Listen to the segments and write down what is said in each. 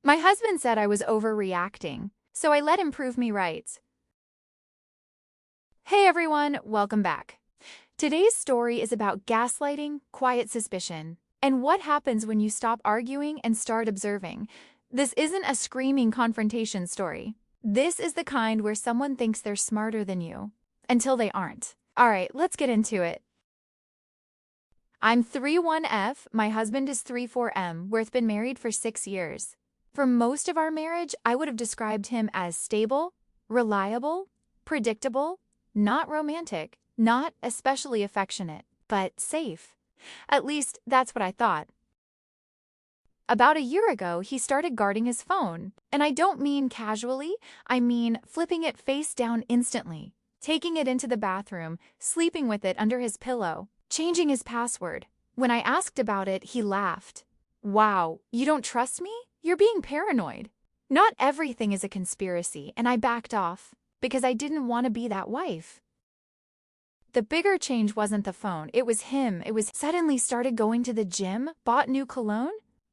My husband said I was overreacting, so I let him prove me right. Hey everyone, welcome back. Today's story is about gaslighting, quiet suspicion, and what happens when you stop arguing and start observing. This isn't a screaming confrontation story. This is the kind where someone thinks they're smarter than you, until they aren't. All right, let's get into it. I'm 31F, my husband is 34M, we've been married for 6 years. For most of our marriage, I would have described him as stable, reliable, predictable, not romantic, not especially affectionate, but safe. At least, that's what I thought. About a year ago, he started guarding his phone, and I don't mean casually, I mean flipping it face down instantly, taking it into the bathroom, sleeping with it under his pillow, changing his password. When I asked about it, he laughed. Wow, you don't trust me? You're being paranoid. Not everything is a conspiracy, and I backed off, because I didn't want to be that wife. The bigger change wasn't the phone, it was him. It was suddenly started going to the gym, bought new cologne,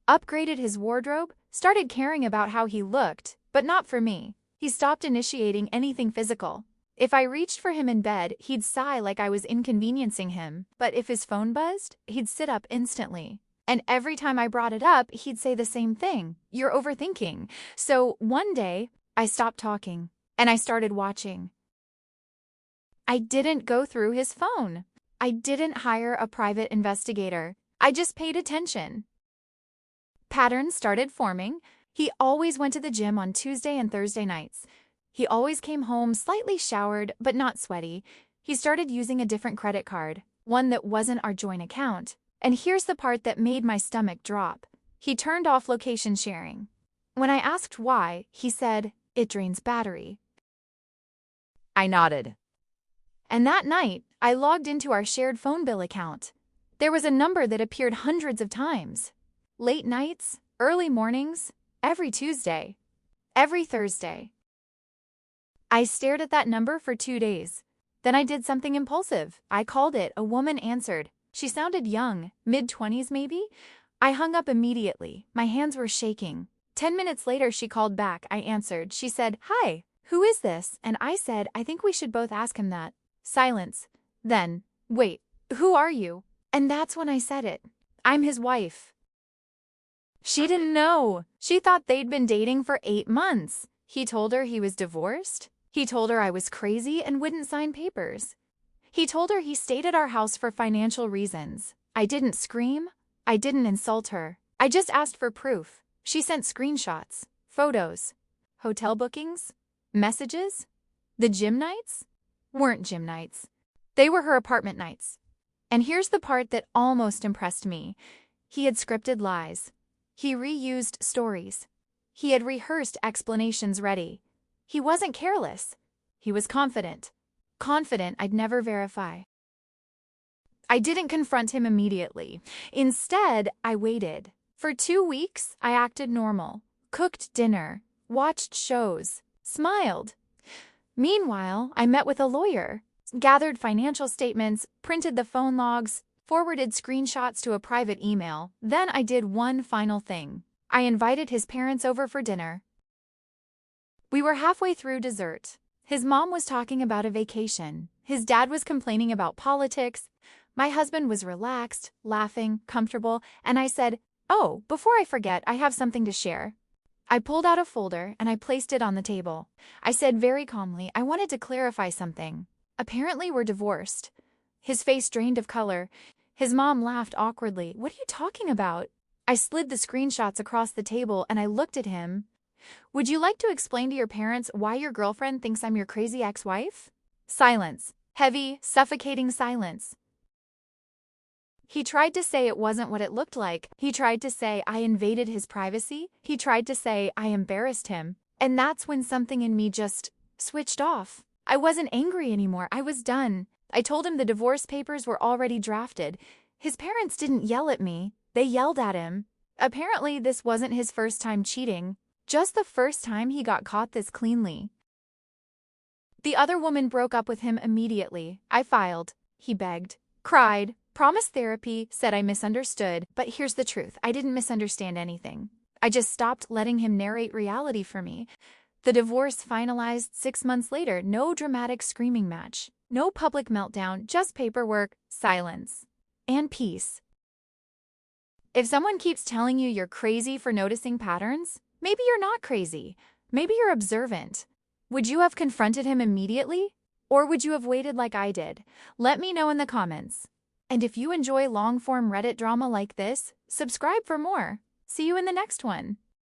upgraded his wardrobe, started caring about how he looked, but not for me. He stopped initiating anything physical. If I reached for him in bed, he'd sigh like I was inconveniencing him, but if his phone buzzed, he'd sit up instantly. And every time I brought it up, he'd say the same thing. You're overthinking. So one day, I stopped talking, and I started watching. I didn't go through his phone. I didn't hire a private investigator. I just paid attention. Patterns started forming. He always went to the gym on Tuesday and Thursday nights. He always came home slightly showered, but not sweaty. He started using a different credit card, one that wasn't our joint account. And here's the part that made my stomach drop. He turned off location sharing. When I asked why, he said, "It drains battery." I nodded. And that night, I logged into our shared phone bill account. There was a number that appeared hundreds of times. Late nights, early mornings, every Tuesday, every Thursday. I stared at that number for 2 days. Then I did something impulsive. I called it. A woman answered. She sounded young, mid-20s maybe. I hung up immediately. My hands were shaking. 10 minutes later, she called back. I answered. She said, "Hi, who is this?" And I said, "I think we should both ask him that." Silence. Then, "Wait, who are you?" And that's when I said it. "I'm his wife." She didn't know. She thought they'd been dating for 8 months. He told her he was divorced. He told her I was crazy and wouldn't sign papers. He told her he stayed at our house for financial reasons. I didn't scream. I didn't insult her. I just asked for proof. She sent screenshots, photos, hotel bookings, messages. The gym nights weren't gym nights. They were her apartment nights. And here's the part that almost impressed me. He had scripted lies. He reused stories. He had rehearsed explanations ready. He wasn't careless. He was confident. Confident I'd never verify. I didn't confront him immediately. Instead, I waited. For 2 weeks, I acted normal, cooked dinner, watched shows, smiled. Meanwhile, I met with a lawyer, gathered financial statements, printed the phone logs, forwarded screenshots to a private email. Then I did one final thing. I invited his parents over for dinner. We were halfway through dessert. His mom was talking about a vacation. His dad was complaining about politics. My husband was relaxed, laughing, comfortable, and I said, "Oh, before I forget, I have something to share." I pulled out a folder and I placed it on the table. I said very calmly, "I wanted to clarify something. Apparently we're divorced." His face drained of color. His mom laughed awkwardly. "What are you talking about?" I slid the screenshots across the table and I looked at him. "Would you like to explain to your parents why your girlfriend thinks I'm your crazy ex-wife?" Silence. Heavy, suffocating silence. He tried to say it wasn't what it looked like. He tried to say I invaded his privacy. He tried to say I embarrassed him. And that's when something in me just switched off. I wasn't angry anymore. I was done. I told him the divorce papers were already drafted. His parents didn't yell at me. They yelled at him. Apparently, this wasn't his first time cheating. Just the first time he got caught this cleanly. The other woman broke up with him immediately. I filed. He begged, cried, promised therapy, said I misunderstood. But here's the truth. I didn't misunderstand anything. I just stopped letting him narrate reality for me. The divorce finalized 6 months later. No dramatic screaming match. No public meltdown, just paperwork, silence, and peace. If someone keeps telling you you're crazy for noticing patterns, maybe you're not crazy. Maybe you're observant. Would you have confronted him immediately? Or would you have waited like I did? Let me know in the comments. And if you enjoy long-form Reddit drama like this, subscribe for more. See you in the next one.